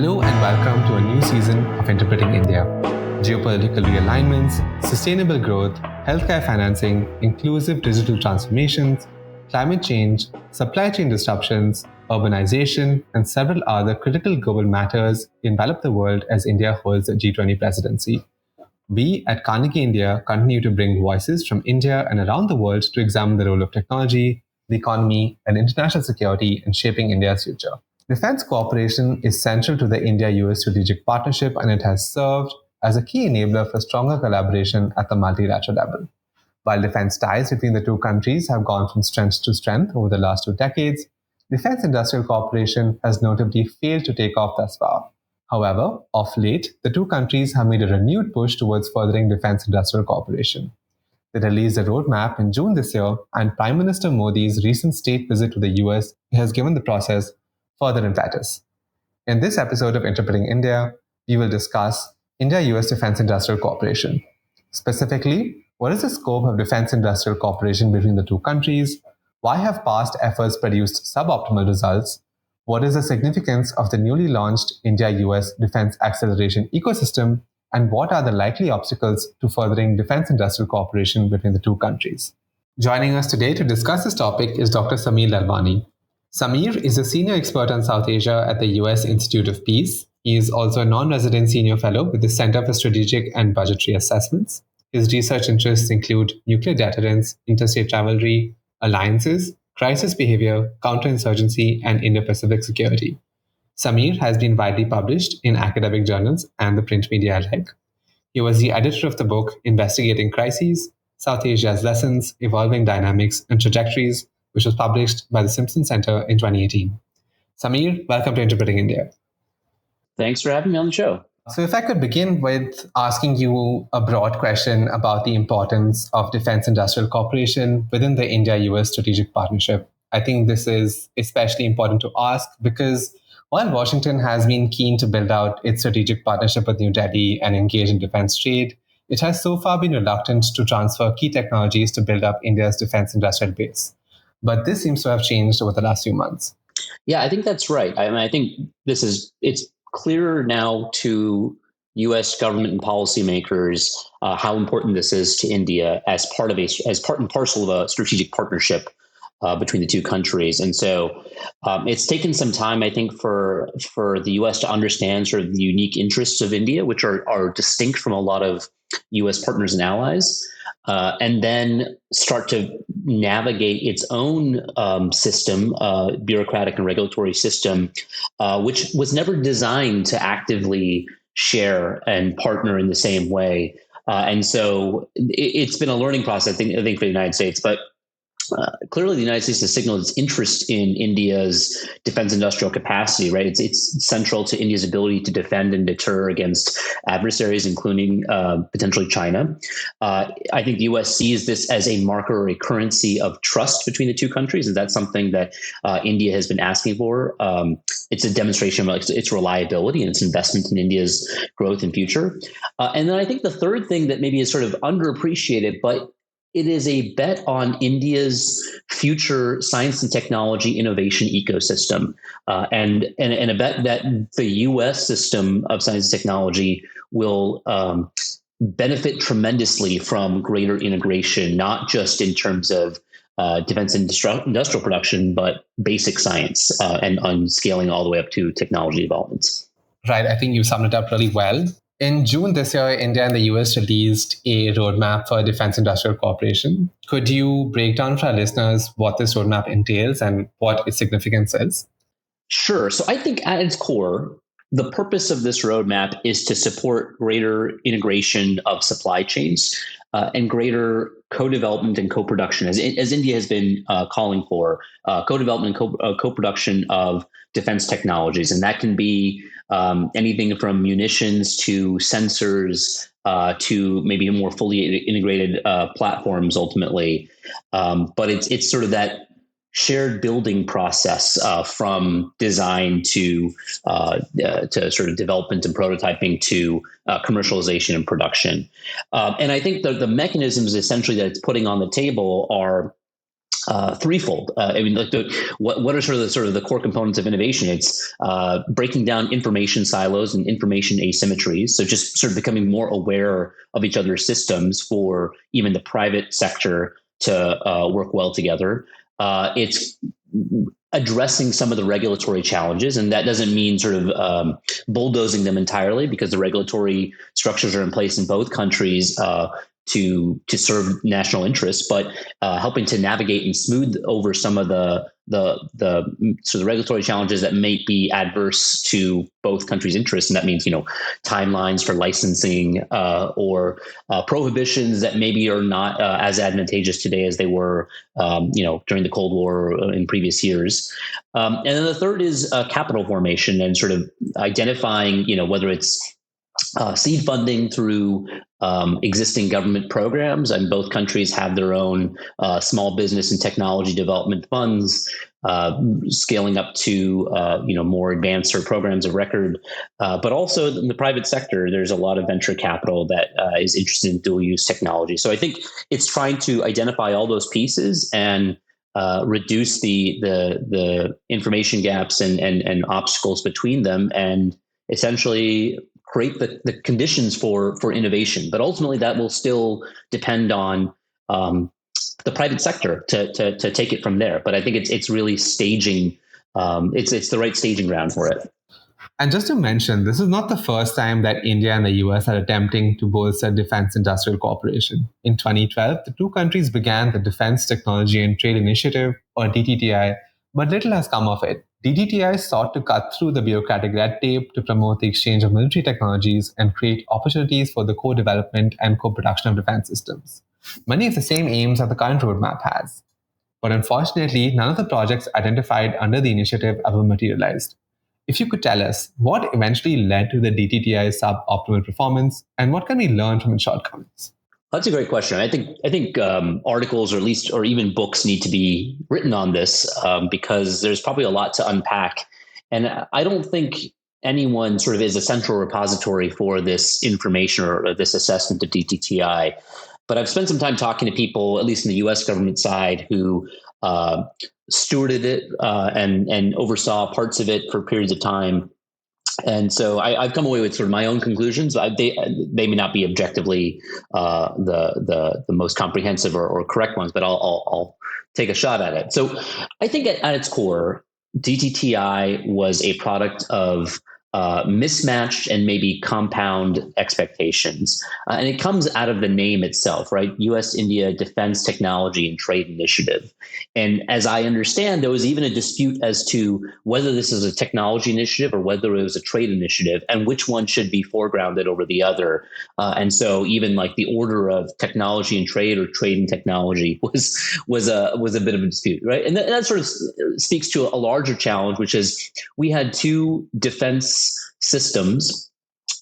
Hello and welcome to a new season of Interpreting India. Geopolitical realignments, sustainable growth, healthcare financing, inclusive digital transformations, climate change, supply chain disruptions, urbanization, and several other critical global matters envelop the world as India holds the G20 presidency. We at Carnegie India continue to bring voices from India and around the world to examine the role of technology, the economy, and international security in shaping India's future. Defense cooperation is central to the India-U.S. strategic partnership, and it has served as a key enabler for stronger collaboration at the multilateral level. While defense ties between the two countries have gone from strength to strength over the last 2 decades, defense industrial cooperation has notably failed to take off thus far. However, of late, the two countries have made a renewed push towards furthering defense industrial cooperation. They released a roadmap in June this year, and Prime Minister Modi's recent state visit to the US has given the process further impetus. In this episode of Interpreting India, we will discuss India-US defense industrial cooperation. Specifically, what is the scope of defense industrial cooperation between the two countries? Why have past efforts produced suboptimal results? What is the significance of the newly launched India-US defense acceleration ecosystem? And what are the likely obstacles to furthering defense industrial cooperation between the two countries? Joining us today to discuss this topic is Dr. Sameer Lalwani. Sameer is a senior expert on South Asia at the U.S. Institute of Peace. He is also a non-resident senior fellow with the Center for Strategic and Budgetary Assessments. His research interests include nuclear deterrence, interstate rivalry, alliances, crisis behavior, counterinsurgency, and Indo-Pacific security. Sameer has been widely published in academic journals and the print media alike. He was the editor of the book Investigating Crises, South Asia's Lessons, Evolving Dynamics, and Trajectories, which was published by the Stimson Center in 2018. Sameer, welcome to Interpreting India. Thanks for having me on the show. So if I could begin with asking you a broad question about the importance of defense industrial cooperation within the India-US strategic partnership. I think this is especially important to ask because while Washington has been keen to build out its strategic partnership with New Delhi and engage in defense trade, it has so far been reluctant to transfer key technologies to build up India's defense industrial base. But this seems to have changed over the last few months. Yeah, I think that's right. I think it's clearer now to U.S. government and policymakers how important this is to India as part and parcel of a strategic partnership between the two countries. And so it's taken some time, I think, for the U.S. to understand sort of the unique interests of India, which are distinct from a lot of U.S. partners and allies, and then start to navigate its own system, bureaucratic and regulatory system, which was never designed to actively share and partner in the same way. And so it's been a learning process, I think for the United States. But clearly, the United States has signaled its interest in India's defense industrial capacity, right? It's central to India's ability to defend and deter against adversaries, including potentially China. I think the U.S. sees this as a marker or a currency of trust between the two countries, and that's something that India has been asking for. It's a demonstration of its reliability and its investment in India's growth and future. And then I think the third thing that maybe is sort of underappreciated, but it is a bet on India's future science and technology innovation ecosystem, and a bet that the U.S. system of science and technology will benefit tremendously from greater integration, not just in terms of defense industrial production, but basic science and on scaling all the way up to technology developments. Right. I think you summed it up really well. In June this year, India and the US released a roadmap for defense industrial cooperation. Could you break down for our listeners what this roadmap entails and what its significance is? Sure. So I think at its core, the purpose of this roadmap is to support greater integration of supply chains and greater co-development and co-production, as India has been calling for, co-development and co-production of defense technologies. And that can be anything from munitions to sensors to maybe more fully integrated platforms ultimately. But it's sort of that shared building process from design to sort of development and prototyping to commercialization and production. And I think the mechanisms essentially that it's putting on the table are threefold. I mean, like what are sort of the core components of innovation? It's breaking down information silos and information asymmetries. So just sort of becoming more aware of each other's systems for even the private sector to work well together. It's addressing some of the regulatory challenges, and that doesn't mean sort of bulldozing them entirely, because the regulatory structures are in place in both countries to serve national interests, but helping to navigate and smooth over some of the sort of regulatory challenges that may be adverse to both countries' interests. And that means, timelines for licensing or prohibitions that maybe are not as advantageous today as they were, during the Cold War or in previous years. And then the third is capital formation and sort of identifying, whether it's seed funding through existing government programs, and both countries have their own small business and technology development funds, scaling up to more advanced or programs of record. But also in the private sector, there's a lot of venture capital that is interested in dual use technology. So I think it's trying to identify all those pieces and reduce the information gaps and obstacles between them, and essentially create the conditions for innovation. But ultimately, that will still depend on the private sector to take it from there. But I think it's really staging. It's the right staging ground for it. And just to mention, this is not the first time that India and the US are attempting to bolster defense industrial cooperation. In 2012, the two countries began the Defense Technology and Trade Initiative, or DTTI, but little has come of it. DTTI sought to cut through the bureaucratic red tape to promote the exchange of military technologies and create opportunities for the co-development and co-production of defense systems. Many of the same aims that the current roadmap has. But unfortunately, none of the projects identified under the initiative ever materialized. If you could tell us what eventually led to the DTTI's suboptimal performance, and what can we learn from its shortcomings? That's a great question. I think articles, or even books, need to be written on this because there's probably a lot to unpack. And I don't think anyone sort of is a central repository for this information or this assessment of DTTI. But I've spent some time talking to people, at least in the U.S. government side, who stewarded it and oversaw parts of it for periods of time. And so I've come away with sort of my own conclusions. They may not be objectively the most comprehensive or correct ones, but I'll take a shot at it. So I think at its core, DTTI was a product of mismatched and maybe compound expectations. And it comes out of the name itself, right? U.S.-India Defense Technology and Trade Initiative. And as I understand, there was even a dispute as to whether this is a technology initiative or whether it was a trade initiative, and which one should be foregrounded over the other. And so even like the order of technology and trade, or trade and technology, was a bit of a dispute, right? And that sort of speaks to a larger challenge, which is we had two defense systems,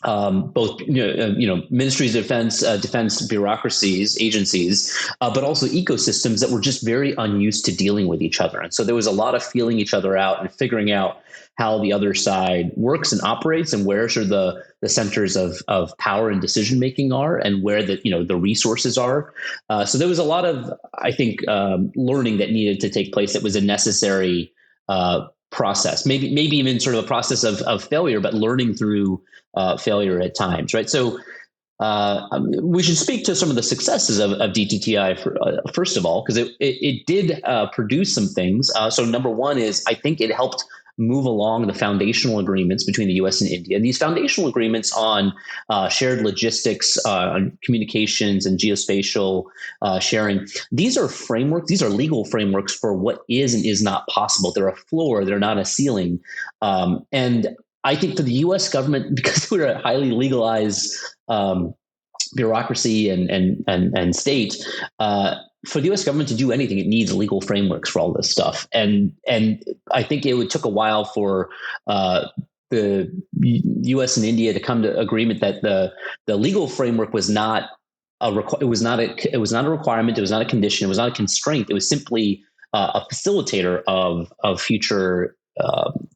both ministries of defense, defense bureaucracies, agencies, but also ecosystems that were just very unused to dealing with each other. And so there was a lot of feeling each other out and figuring out how the other side works and operates, and where sort of the centers of power and decision making are, and where the resources are. So there was a lot of, I think, learning that needed to take place. That was a necessary process, maybe even sort of a process of failure, but learning through failure at times, right? So we should speak to some of the successes of DTTI first of all, because it did produce some things. So number one is, I think it helped move along the foundational agreements between the U.S. and India. And these foundational agreements on shared logistics, on communications and geospatial sharing, these are frameworks, these are legal frameworks for what is and is not possible. They're a floor, they're not a ceiling. And I think for the U.S. government, because we're a highly legalized bureaucracy and state, for the U.S. government to do anything, it needs legal frameworks for all this stuff. And I think it took a while for the U.S. and India to come to agreement that the legal framework was not it was not a requirement, it was not a condition, it was not a constraint. It was simply a facilitator of future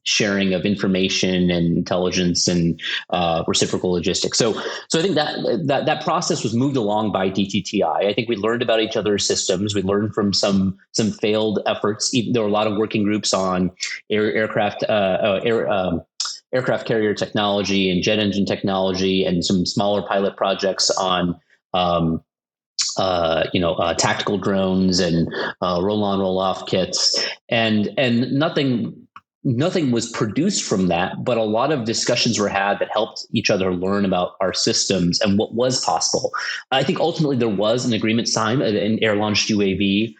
sharing of information and intelligence and reciprocal logistics. So I think that process was moved along by DTTI. I think we learned about each other's systems. We learned from some failed efforts. There were a lot of working groups on aircraft carrier technology and jet engine technology, and some smaller pilot projects on tactical drones and roll-on, roll-off kits, and nothing was produced from that, but a lot of discussions were had that helped each other learn about our systems and what was possible. I think ultimately there was an agreement signed, an air-launched UAV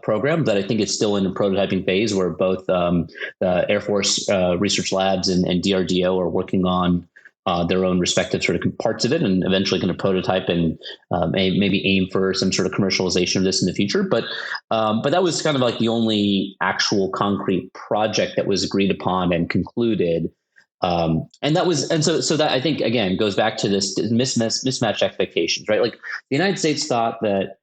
program that I think is still in the prototyping phase, where both the Air Force Research Labs and DRDO are working on their own respective sort of parts of it, and eventually going to prototype and maybe aim for some sort of commercialization of this in the future. But that was kind of like the only actual concrete project that was agreed upon and concluded. So that I think again goes back to this mismatched expectations, right? Like the United States thought that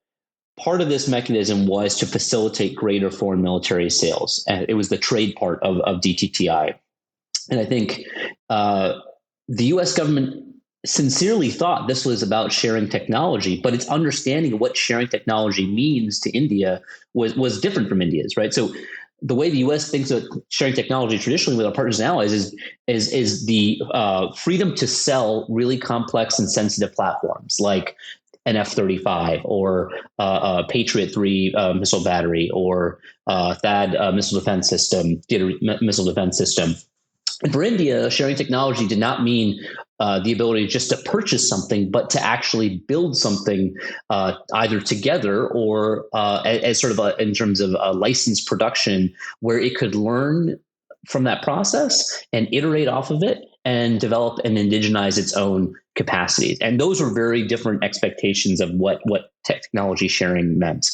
part of this mechanism was to facilitate greater foreign military sales, and it was the trade part of DTTI. And I think the U.S. government sincerely thought this was about sharing technology, but its understanding of what sharing technology means to India was different from India's, right? So the way the U.S. thinks of sharing technology traditionally with our partners and allies is the freedom to sell really complex and sensitive platforms like an F-35 or a Patriot 3 missile battery or THAAD missile defense system, missile defense system. And for India, sharing technology did not mean the ability just to purchase something, but to actually build something either together or as sort of in terms of licensed production, where it could learn from that process and iterate off of it and develop and indigenize its own capacities. And those were very different expectations of what technology sharing meant.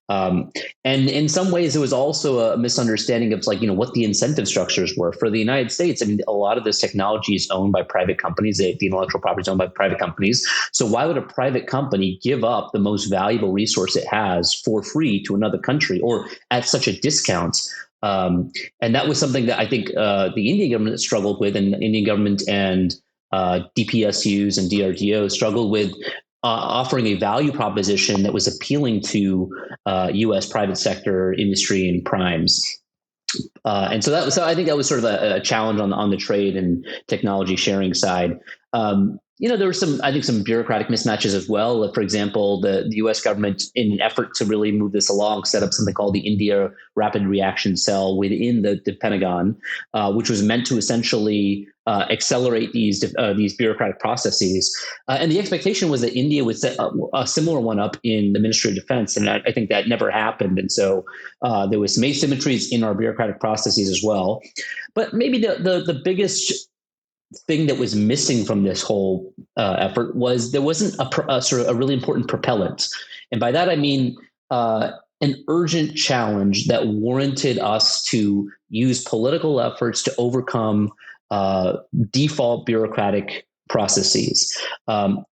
And in some ways, it was also a misunderstanding of what the incentive structures were for the United States. I mean, a lot of this technology is owned by private companies. The intellectual property is owned by private companies. So why would a private company give up the most valuable resource it has for free to another country or at such a discount? And that was something that I think the Indian government struggled with, and the Indian government and DPSUs and DRDO struggled with offering a value proposition that was appealing to U.S. private sector industry and primes. And so I think that was sort of a challenge on the trade and technology sharing side. There were some bureaucratic mismatches as well. Like, for example, the U.S. government, in an effort to really move this along, set up something called the India Rapid Reaction Cell within the Pentagon, which was meant to essentially accelerate these bureaucratic processes. And the expectation was that India would set a similar one up in the Ministry of Defense, and I think that never happened. And so there was some asymmetries in our bureaucratic processes as well. But maybe the biggest thing that was missing from this whole effort was there wasn't a sort of a really important propellant. And by that, I mean an urgent challenge that warranted us to use political efforts to overcome default bureaucratic processes.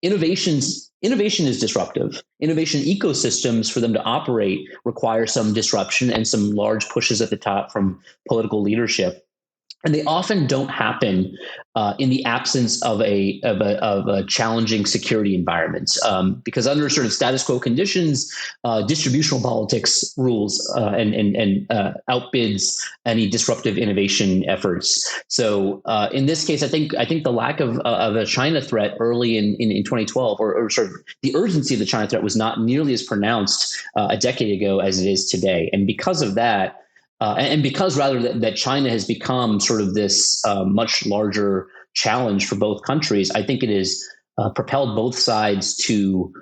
Innovation is disruptive. Innovation ecosystems, for them to operate, require some disruption and some large pushes at the top from political leadership. And they often don't happen in the absence of a challenging security environment, because under certain status quo conditions, distributional politics rules and outbids any disruptive innovation efforts. So in this case, I think the lack of a China threat early in 2012, or sort of the urgency of the China threat, was not nearly as pronounced a decade ago as it is today. And because of that, and because rather that China has become sort of this much larger challenge for both countries, I think it has propelled both sides to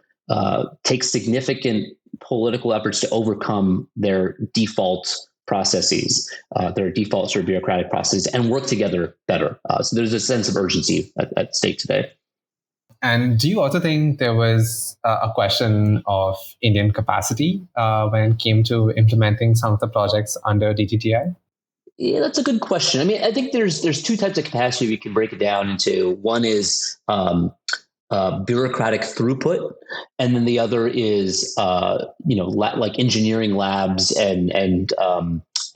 take significant political efforts to overcome their default processes, their default sort of bureaucratic processes, and work together better. So there's a sense of urgency at stake today. And do you also think there was a question of Indian capacity when it came to implementing some of the projects under DTTI? Yeah, that's a good question. I mean, I think there's two types of capacity we can break it down into. One is bureaucratic throughput, and then the other is like engineering labs and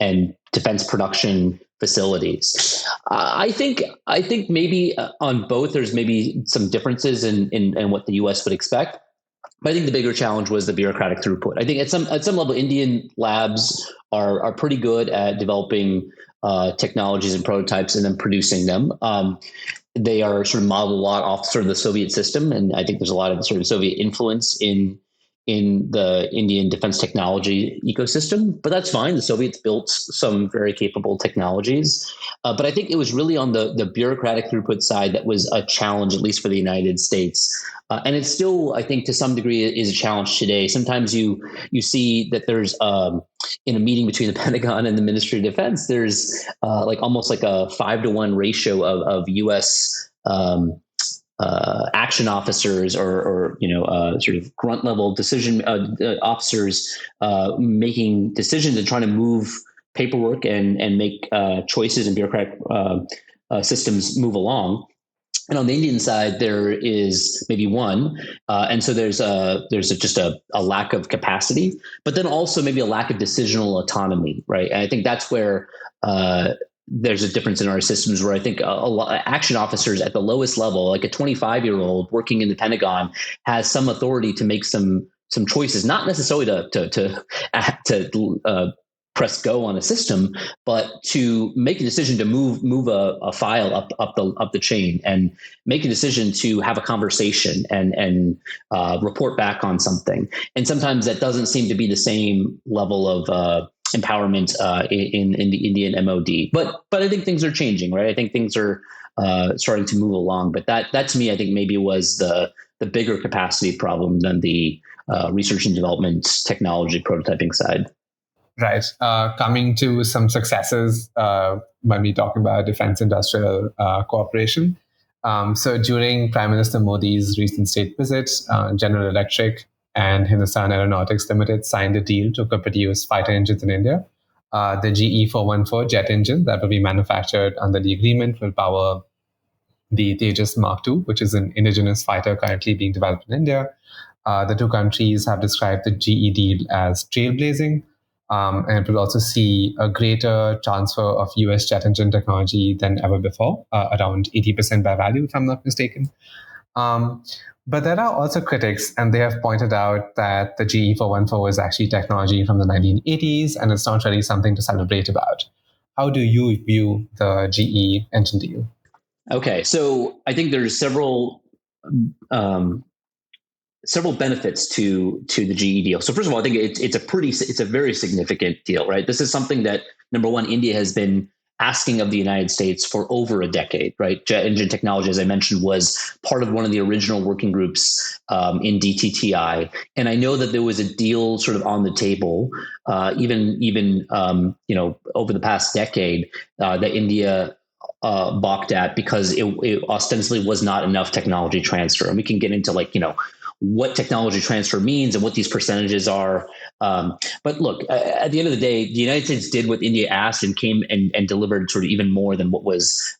and defense production facilities. I think maybe on both there's maybe some differences in what the U.S. would expect. But I think the bigger challenge was the bureaucratic throughput. I think at some level, Indian labs are pretty good at developing technologies and prototypes and then producing them. They are sort of modeled a lot off sort of the Soviet system, and I think there's a lot of sort of Soviet influence in the Indian defense technology ecosystem. But that's fine. The Soviets built some very capable technologies. But I think it was really on the bureaucratic throughput side that was a challenge, at least for the United States. And it's still, I think, to some degree, is a challenge today. Sometimes you see that there's in a meeting between the Pentagon and the Ministry of Defense, there's almost like a 5-to-1 ratio of U.S. Action officers or sort of grunt level decision officers making decisions and trying to move paperwork and make choices and bureaucratic systems move along. And on the Indian side, there is maybe one, and so there's just a lack of capacity, but then also maybe a lack of decisional autonomy, right? And I think that's where there's a difference in our systems, where I think action officers at the lowest level, like a 25-year-old working in the Pentagon, has some authority to make some choices, not necessarily to press go on a system, but to make a decision to move a file up the chain, and make a decision to have a conversation and report back on something. And sometimes that doesn't seem to be the same level of empowerment in the Indian MOD. But I think things are changing, right? I think things are starting to move along. But that to me, I think maybe was the bigger capacity problem than the research and development technology prototyping side. Right. Coming to some successes when we talk about defense industrial cooperation. So during Prime Minister Modi's recent state visit, General Electric and Hindustan Aeronautics Limited signed a deal to co-produce fighter engines in India. The GE414 jet engine that will be manufactured under the agreement will power the Tejas Mark II, which is an indigenous fighter currently being developed in India. The two countries have described the GE deal as trailblazing. And it will also see a greater transfer of US jet engine technology than ever before, around 80% by value, if I'm not mistaken. But there are also critics, and they have pointed out that the GE414 is actually technology from the 1980s, and it's not really something to celebrate about. How do you view the GE engine deal? Okay, so I think there's several benefits to the GE deal. So first of all, I think it's a very significant deal, right? This is something that, number one, India has been asking of the United States for over a decade, right? Jet engine technology, as I mentioned, was part of one of the original working groups in DTTI, and I know that there was a deal sort of on the table, even over the past decade that India balked at because it ostensibly was not enough technology transfer, and we can get into what technology transfer means and what these percentages are. But look, at the end of the day, the United States did what India asked and came and delivered sort of even more than what was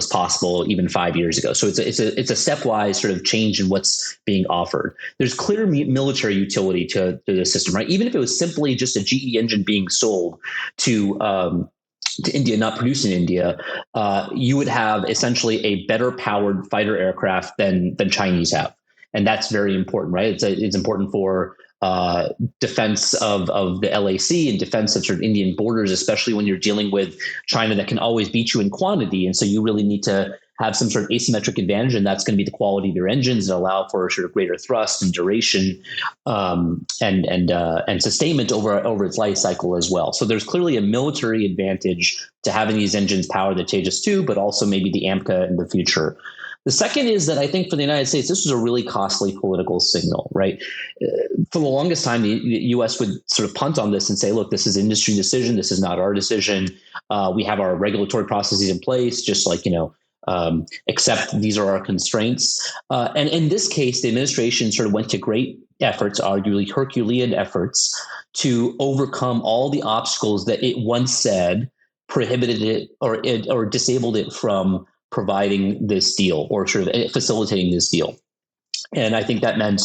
possible even 5 years ago. So it's a stepwise sort of change in what's being offered. There's clear military utility to the system, right? Even if it was simply just a GE engine being sold to India, not produced in India, you would have essentially a better powered fighter aircraft than Chinese have. And that's very important, right? It's important for defense of the LAC and defense of sort of Indian borders, especially when you're dealing with China that can always beat you in quantity. And so you really need to have some sort of asymmetric advantage, and that's going to be the quality of your engines that allow for sort of greater thrust and duration and sustainment over its life cycle as well. So there's clearly a military advantage to having these engines power the Tejas II, but also maybe the AMCA in the future. The second is that I think for the United States, this was a really costly political signal, right? For the longest time, the U.S. would sort of punt on this and say, look, this is industry decision. This is not our decision. We have our regulatory processes in place, just except these are our constraints. And in this case, the administration sort of went to great efforts, arguably Herculean efforts, to overcome all the obstacles that it once said prohibited it or disabled it from providing this deal or sort of facilitating this deal. And I think that meant,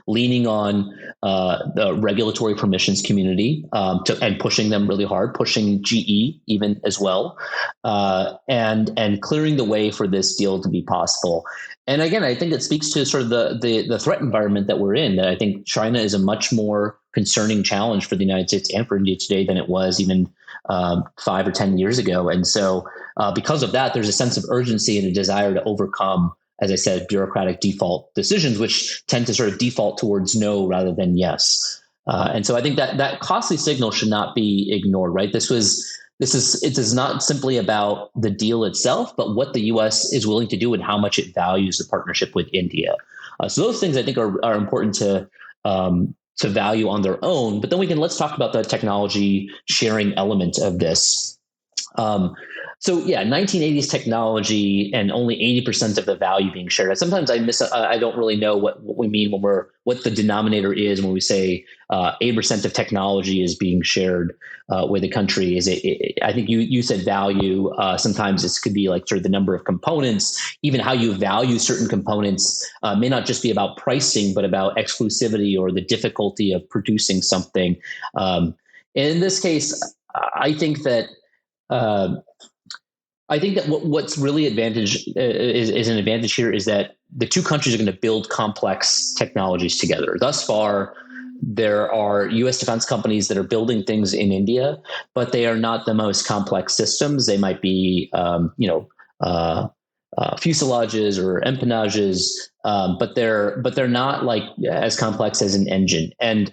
leaning on the regulatory permissions community and pushing them really hard, pushing GE even as well, and clearing the way for this deal to be possible. And again, I think it speaks to sort of the threat environment that we're in. That I think China is a much more concerning challenge for the United States and for India today than it was even 5 or 10 years ago. And so because of that, there's a sense of urgency and a desire to overcome, as I said, bureaucratic default decisions, which tend to sort of default towards no rather than yes. And so I think that costly signal should not be ignored, right? It is not simply about the deal itself, but what the U.S. is willing to do and how much it values the partnership with India. So those things I think are important to value on their own. But then let's talk about the technology sharing element of this. So yeah, 1980s technology and only 80% of the value being shared. Sometimes I don't really know what we mean what the denominator is when we say 8% of technology is being shared with a country. I think you said value. Sometimes this could be like sort of the number of components, even how you value certain components may not just be about pricing, but about exclusivity or the difficulty of producing something. In this case, I think that what's really is an advantage here is that the two countries are going to build complex technologies together. Thus far, there are U.S. defense companies that are building things in India, but they are not the most complex systems. They might be, fuselages or empennages, but they're not like as complex as an engine. And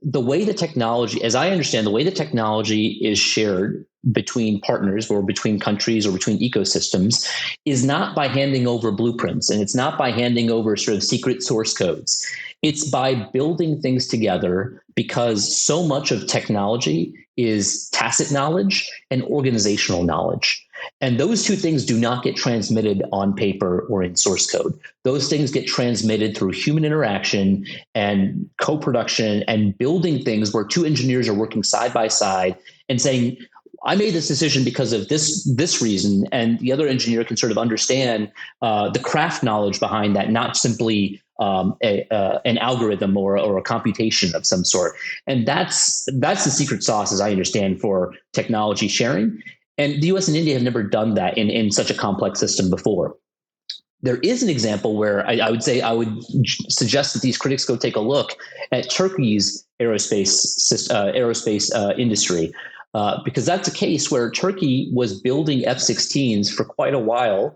the way the technology, as I understand, the way the technology is shared between partners or between countries or between ecosystems is not by handing over blueprints, and it's not by handing over sort of secret source codes. It's by building things together, because so much of technology is tacit knowledge and organizational knowledge. And those two things do not get transmitted on paper or in source code. Those things get transmitted through human interaction and co-production and building things where two engineers are working side by side and saying, I made this decision because of this reason, and the other engineer can sort of understand the craft knowledge behind that, not simply an algorithm or a computation of some sort. And that's the secret sauce, as I understand, for technology sharing. And the US and India have never done that in such a complex system before. There is an example where I would suggest that these critics go take a look at Turkey's aerospace industry. Because that's a case where Turkey was building F-16s for quite a while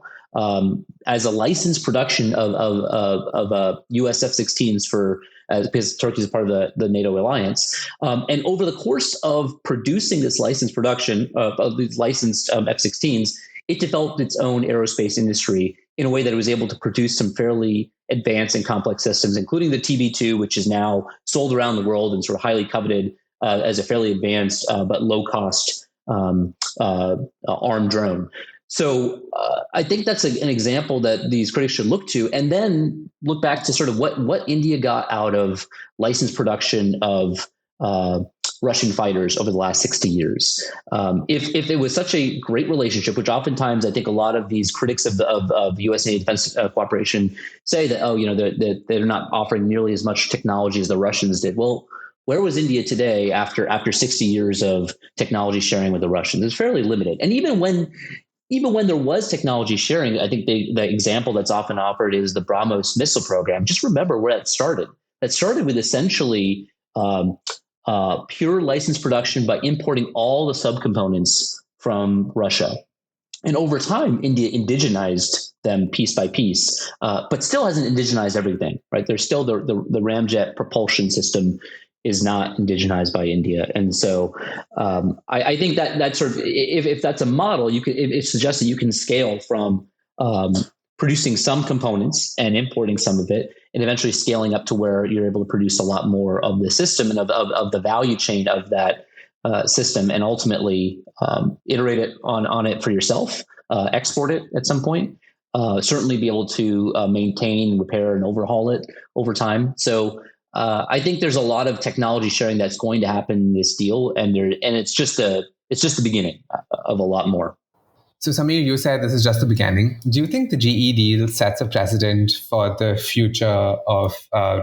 as a licensed production of U.S. F-16s because Turkey is part of the NATO alliance. And over the course of producing this licensed production of these licensed F-16s, it developed its own aerospace industry in a way that it was able to produce some fairly advanced and complex systems, including the TB2, which is now sold around the world and sort of highly coveted as a fairly advanced but low-cost armed drone. So I think that's an example that these critics should look to, and then look back to sort of what India got out of licensed production of Russian fighters over the last 60 years. If it was such a great relationship, which oftentimes I think a lot of these critics of U.S. and defense cooperation say that, they're not offering nearly as much technology as the Russians did. Well, where was India today after 60 years of technology sharing with the Russians? It's fairly limited. And even when there was technology sharing, I think the example that's often offered is the BrahMos missile program. Just remember where that started. That started with essentially pure license production by importing all the subcomponents from Russia. And over time, India indigenized them piece by piece, but still hasn't indigenized everything, right? There's still the ramjet propulsion system is not indigenized by India. And so I think that sort of, if that's a model, it suggests that you can scale from producing some components and importing some of it, and eventually scaling up to where you're able to produce a lot more of the system and of the value chain of that system, and ultimately iterate it on it for yourself, export it at some point, certainly be able to maintain, repair, and overhaul it over time. So I think there's a lot of technology sharing that's going to happen in this deal, and it's just the beginning of a lot more. So, Samir, you said this is just the beginning. Do you think the GE deal sets a precedent for the future of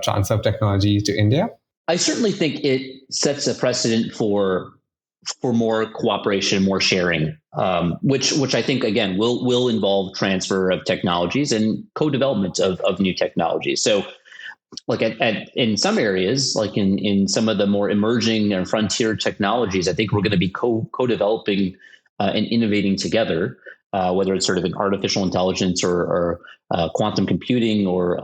transfer of technology to India? I certainly think it sets a precedent for more cooperation, more sharing, which I think again will involve transfer of technologies and co-development of new technologies. So, like in some areas, like in some of the more emerging and frontier technologies, I think we're going to be co-developing and innovating together, whether it's sort of in artificial intelligence or quantum computing or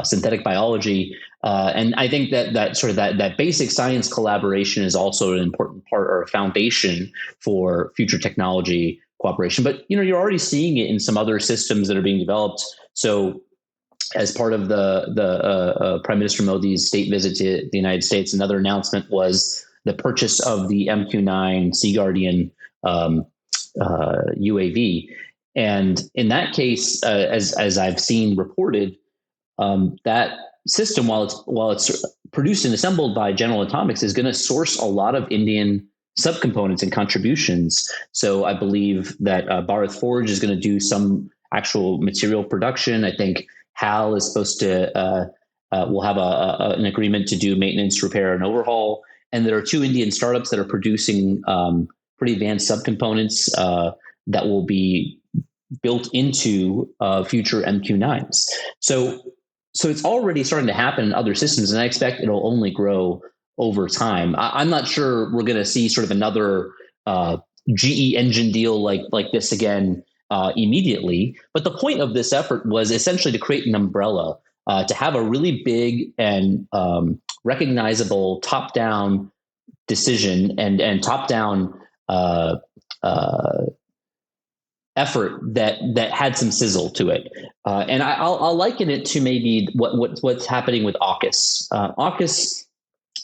synthetic biology. And I think that sort of that basic science collaboration is also an important part or a foundation for future technology cooperation. But you're already seeing it in some other systems that are being developed. So, as part of the Prime Minister Modi's state visit to the United States, another announcement was the purchase of the MQ-9 Sea Guardian UAV. And in that case, as I've seen reported, that system, while it's produced and assembled by General Atomics, is going to source a lot of Indian subcomponents and contributions. So I believe that Bharat Forge is going to do some actual material production. I think HAL is supposed to will have an agreement to do maintenance, repair, and overhaul. And there are two Indian startups that are producing pretty advanced subcomponents that will be built into future MQ-9s. So it's already starting to happen in other systems, and I expect it'll only grow over time. I'm not sure we're going to see sort of another GE engine deal like this again immediately. But the point of this effort was essentially to create an umbrella, to have a really big and recognizable top-down decision and top-down effort that had some sizzle to it. And I'll liken it to maybe what's happening with AUKUS. AUKUS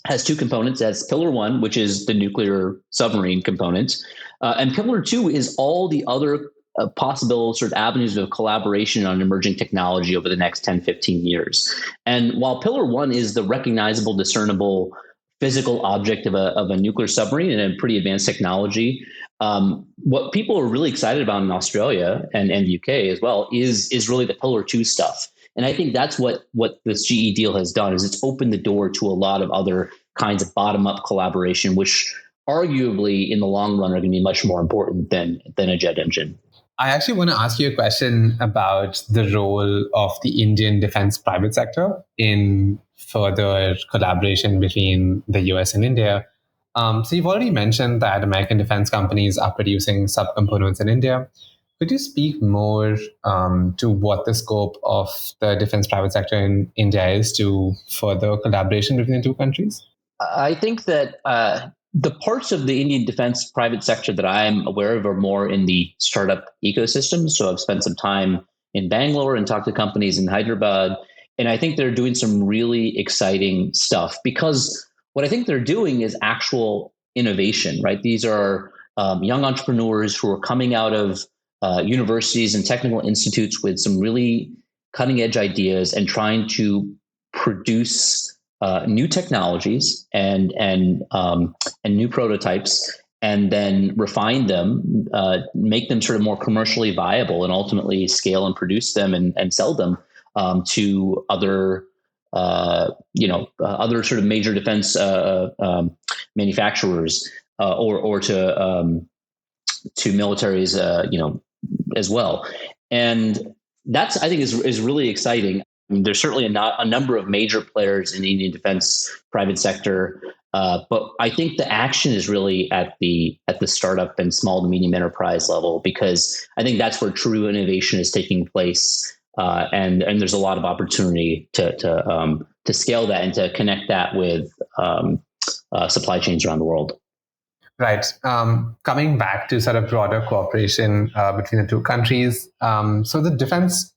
has two components. That's Pillar 1, which is the nuclear submarine component. And Pillar 2 is all the other possible sort of avenues of collaboration on emerging technology over the next 10, 15 years. And while Pillar 1 is the recognizable, discernible physical object of a nuclear submarine and a pretty advanced technology, what people are really excited about in Australia and the UK as well is really the Pillar 2 stuff. And I think that's what this GE deal has done, is it's opened the door to a lot of other kinds of bottom-up collaboration, which arguably in the long run are going to be much more important than a jet engine. I actually want to ask you a question about the role of the Indian defense private sector in further collaboration between the US and India. So you've already mentioned that American defense companies are producing subcomponents in India. Could you speak more to what the scope of the defense private sector in India is to further collaboration between the two countries? I think that the parts of the Indian defense private sector that I'm aware of are more in the startup ecosystem. So I've spent some time in Bangalore and talked to companies in Hyderabad. And I think they're doing some really exciting stuff, because what I think they're doing is actual innovation, right? These are young entrepreneurs who are coming out of universities and technical institutes with some really cutting edge ideas and trying to produce new technologies and new prototypes, and then refine them, make them sort of more commercially viable, and ultimately scale and produce them and sell them to other other sort of major defense manufacturers or to militaries, as well. And that's, I think, is really exciting. I mean, there's certainly a number of major players in the Indian defense private sector, but I think the action is really at the startup and small to medium enterprise level, because I think that's where true innovation is taking place, and there's a lot of opportunity to scale that and to connect that with supply chains around the world. Right. Coming back to sort of broader cooperation between the two countries, so the defense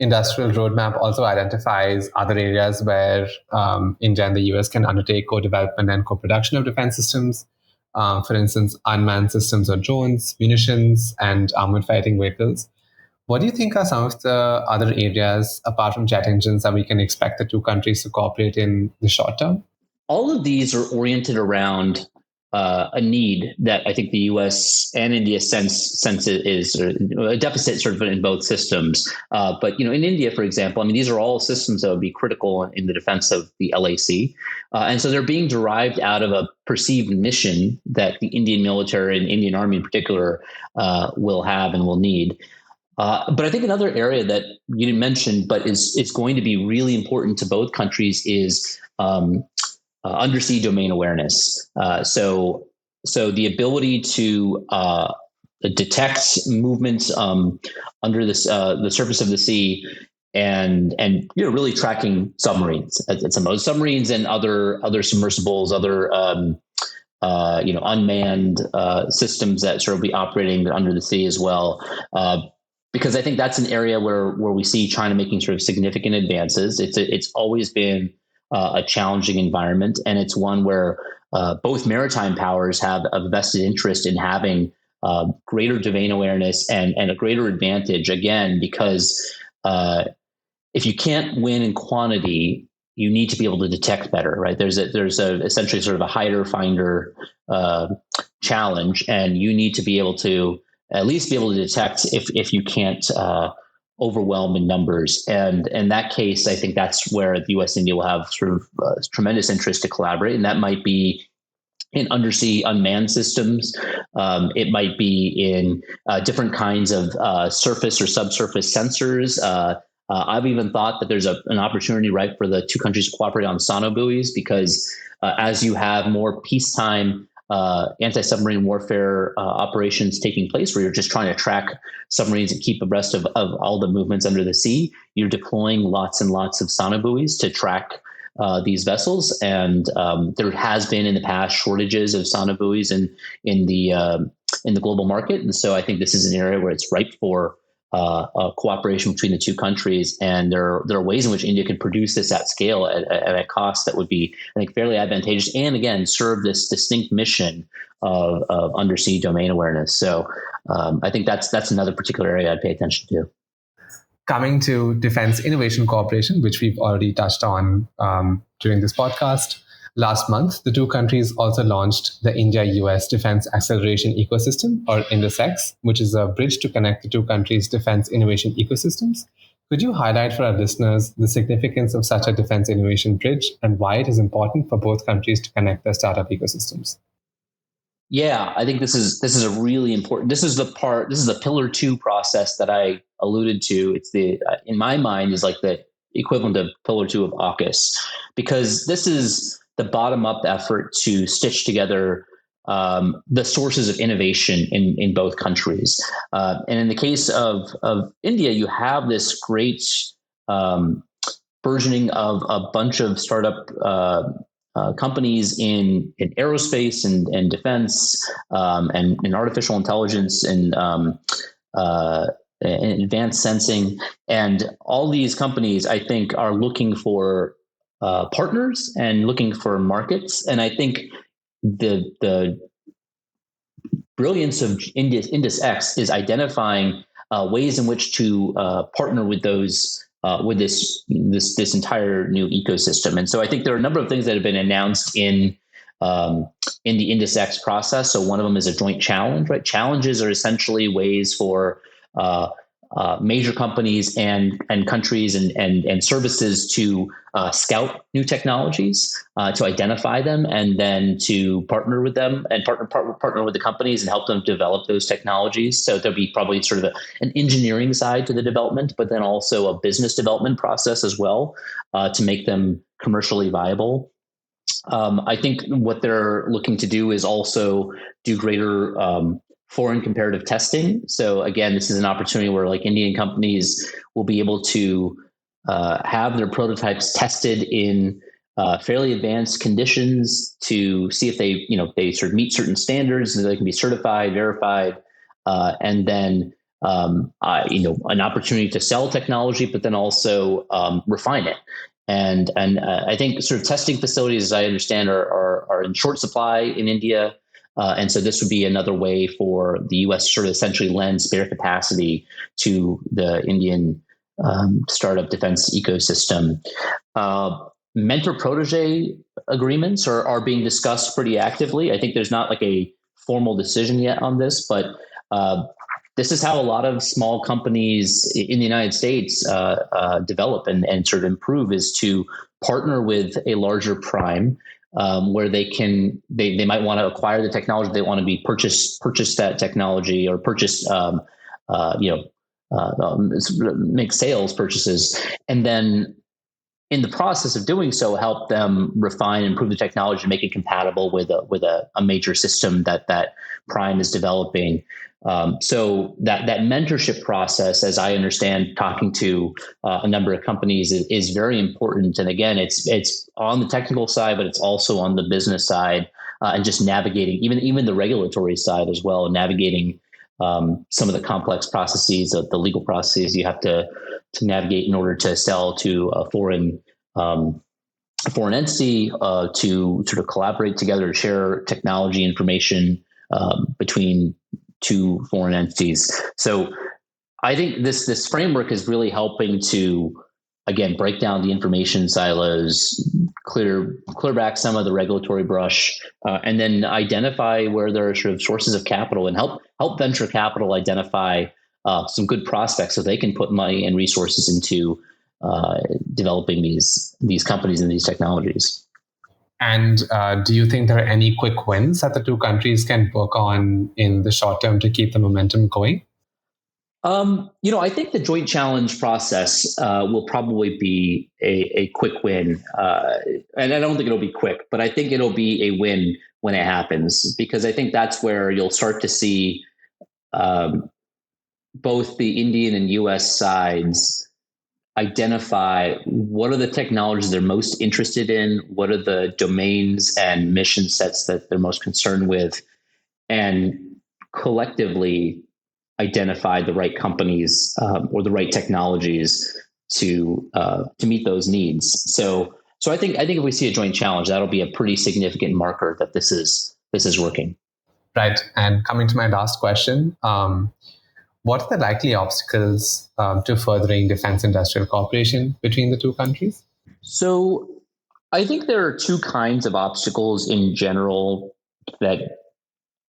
industrial roadmap also identifies other areas where India and the US can undertake co-development and co-production of defense systems. For instance, unmanned systems or drones, munitions, and armored fighting vehicles. What do you think are some of the other areas, apart from jet engines, that we can expect the two countries to cooperate in the short term? All of these are oriented around a need that I think the U.S. and India sense it is a deficit sort of in both systems. But in India, for example, I mean, these are all systems that would be critical in the defense of the LAC, and so they're being derived out of a perceived mission that the Indian military and Indian Army in particular will have and will need. But I think another area that you didn't mention, but it's going to be really important to both countries is undersea domain awareness. So the ability to detect movements under the surface of the sea, and really tracking submarines. It's most submarines and other submersibles, other unmanned systems that sort of be operating under the sea as well. Because I think that's an area where we see China making sort of significant advances. It's always been a challenging environment, and it's one where both maritime powers have a vested interest in having greater domain awareness and a greater advantage. Again, because if you can't win in quantity, you need to be able to detect better, right? There's essentially sort of a hider finder challenge, and you need to be able to at least be able to detect if you can't overwhelm in numbers. And in that case, I think that's where the U.S. India will have sort of tremendous interest to collaborate. And that might be in undersea unmanned systems. It might be in different kinds of surface or subsurface sensors. I've even thought that there's an opportunity, right, for the two countries to cooperate on sonobuoys, because as you have more peacetime anti-submarine warfare operations taking place, where you're just trying to track submarines and keep abreast of all the movements under the sea, you're deploying lots and lots of sonobuoys to track these vessels. And there has been in the past shortages of sonobuoys in the global market. And so I think this is an area where it's ripe for cooperation between the two countries, and there are ways in which India could produce this at scale at a cost that would be, I think, fairly advantageous, and again serve this distinct mission of undersea domain awareness. So I think that's another particular area I'd pay attention to. Coming to defense innovation cooperation, which we've already touched on during this podcast. Last month, the two countries also launched the India-U.S. Defense Acceleration Ecosystem, or INDUS-X, which is a bridge to connect the two countries' defense innovation ecosystems. Could you highlight for our listeners the significance of such a defense innovation bridge and why it is important for both countries to connect their startup ecosystems? Yeah, I think this is a really important. This is the pillar 2 process that I alluded to. It's in my mind is like the equivalent of pillar 2 of AUKUS, because this is the bottom-up effort to stitch together the sources of innovation in both countries. And in the case of India, you have this great burgeoning of a bunch of startup companies in aerospace and defense and in artificial intelligence and advanced sensing. And all these companies, I think, are looking for partners and looking for markets. And I think the brilliance of INDUS-X is identifying ways in which to partner with those with this entire new ecosystem. And so I think there are a number of things that have been announced in the INDUS-X process. So one of them is a joint challenge, right? Challenges are essentially ways for major companies and countries and services to scout new technologies, to identify them, and then to partner with them and partner with the companies and help them develop those technologies. So there'll be probably sort of an engineering side to the development, but then also a business development process as well to make them commercially viable. I think what they're looking to do is also do greater foreign comparative testing. So again, this is an opportunity where like Indian companies will be able to have their prototypes tested in fairly advanced conditions to see if they sort of meet certain standards, and they can be certified, verified, and then an opportunity to sell technology, but then also refine it. And I think sort of testing facilities, as I understand, are in short supply in India. And so this would be another way for the U.S. to sort of essentially lend spare capacity to the Indian startup defense ecosystem. Mentor-protege agreements are being discussed pretty actively. I think there's not like a formal decision yet on this, but this is how a lot of small companies in the United States develop and sort of improve, is to partner with a larger prime, where they might want to acquire the technology, they want to be purchase that technology, or make sales purchases, and then in the process of doing so, help them refine and improve the technology to make it compatible with a major system that Prime is developing. So that mentorship process, as I understand, talking to a number of companies, is very important. And again, it's on the technical side, but it's also on the business side, and just navigating even the regulatory side as well, navigating some of the complex processes, of the legal processes you have to navigate in order to sell to a foreign entity, to sort of collaborate together to share technology information between two foreign entities. So I think this framework is really helping to, again, break down the information silos, clear back some of the regulatory brush, and then identify where there are sort of sources of capital, and help venture capital identify some good prospects so they can put money and resources into developing these companies and these technologies. And do you think there are any quick wins that the two countries can work on in the short term to keep the momentum going? I think the joint challenge process will probably be a quick win. And I don't think it'll be quick, but I think it'll be a win when it happens, because I think that's where you'll start to see both the Indian and U.S. sides identify what are the technologies they're most interested in, what are the domains and mission sets that they're most concerned with, and collectively identify the right companies or the right technologies to meet those needs. So I think if we see a joint challenge, that'll be a pretty significant marker that this is working. Right. And coming to my last question, what are the likely obstacles to furthering defense industrial cooperation between the two countries? So I think there are two kinds of obstacles in general that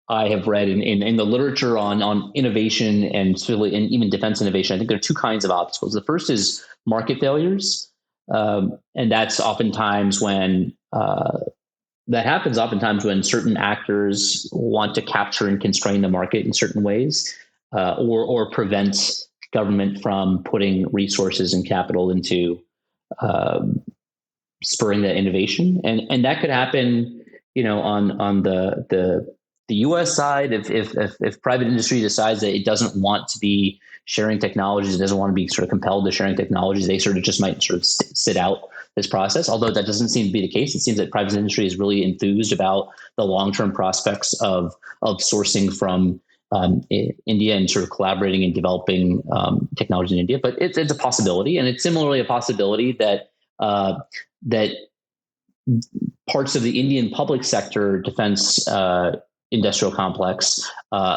I have read in the literature on innovation and even defense innovation. I think there are two kinds of obstacles. The first is market failures. And that's oftentimes when that happens oftentimes when certain actors want to capture and constrain the market in certain ways, or prevent government from putting resources and capital into spurring that innovation. And that could happen, on the U.S. side, if private industry decides that it doesn't want to be sharing technologies, it doesn't want to be sort of compelled to sharing technologies, they sort of just might sort of sit out this process. Although that doesn't seem to be the case. It seems that private industry is really enthused about the long-term prospects of sourcing from India and sort of collaborating and developing technology in India. But it's a possibility, and it's similarly a possibility that that parts of the Indian public sector defense industrial complex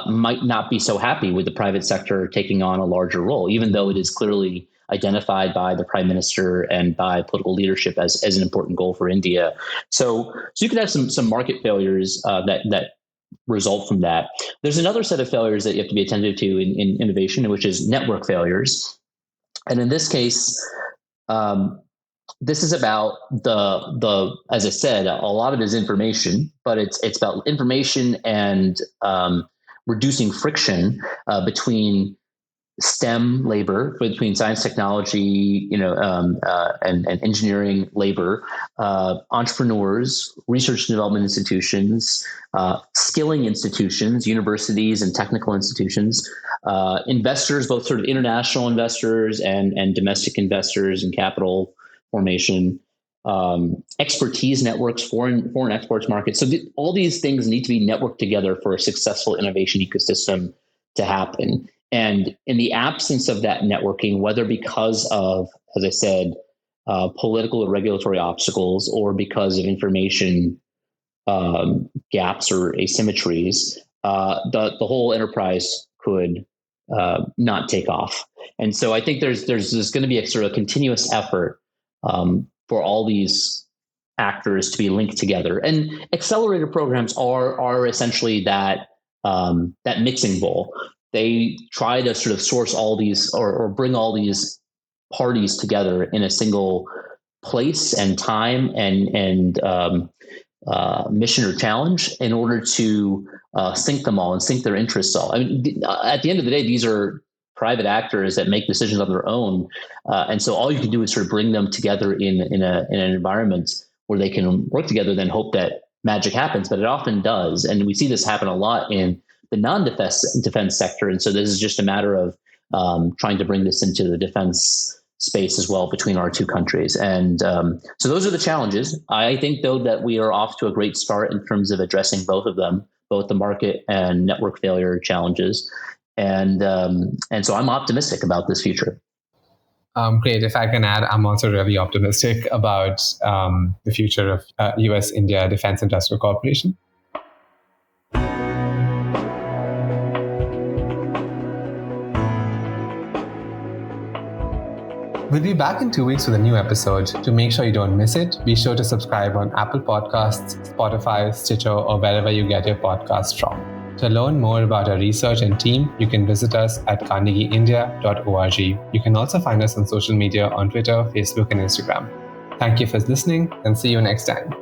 might not be so happy with the private sector taking on a larger role, even though it is clearly identified by the prime minister and by political leadership as an important goal for India. So you could have some market failures that result from that. There's another set of failures that you have to be attentive to in innovation, which is network failures. And in this case, this is about the as I said, a lot of it is information, but it's about information and reducing friction between STEM labor, between science, technology, and engineering labor, entrepreneurs, research and development institutions, skilling institutions, universities and technical institutions, investors, both sort of international investors and domestic investors and capital formation, expertise networks, foreign exports markets. So all these things need to be networked together for a successful innovation ecosystem to happen. And in the absence of that networking, whether because of, as I said, political or regulatory obstacles, or because of information gaps or asymmetries, the whole enterprise could not take off. And so I think there's going to be a sort of continuous effort for all these actors to be linked together. And accelerator programs are essentially that mixing bowl. They try to sort of source all these or bring all these parties together in a single place and time and mission or challenge in order to sync them all and sync their interests all. I mean, at the end of the day, these are private actors that make decisions on their own, and so all you can do is sort of bring them together in an environment where they can work together. Then hope that magic happens, but it often does, and we see this happen a lot in the non-defense sector. And so this is just a matter of trying to bring this into the defense space as well between our two countries. And so those are the challenges. I think, though, that we are off to a great start in terms of addressing both of them, both the market and network failure challenges. And so I'm optimistic about this future. Great. If I can add, I'm also really optimistic about the future of U.S.-India Defense Industrial Cooperation. We'll be back in 2 weeks with a new episode. To make sure you don't miss it, be sure to subscribe on Apple Podcasts, Spotify, Stitcher, or wherever you get your podcasts from. To learn more about our research and team, you can visit us at carnegieindia.org. You can also find us on social media on Twitter, Facebook, and Instagram. Thank you for listening, and see you next time.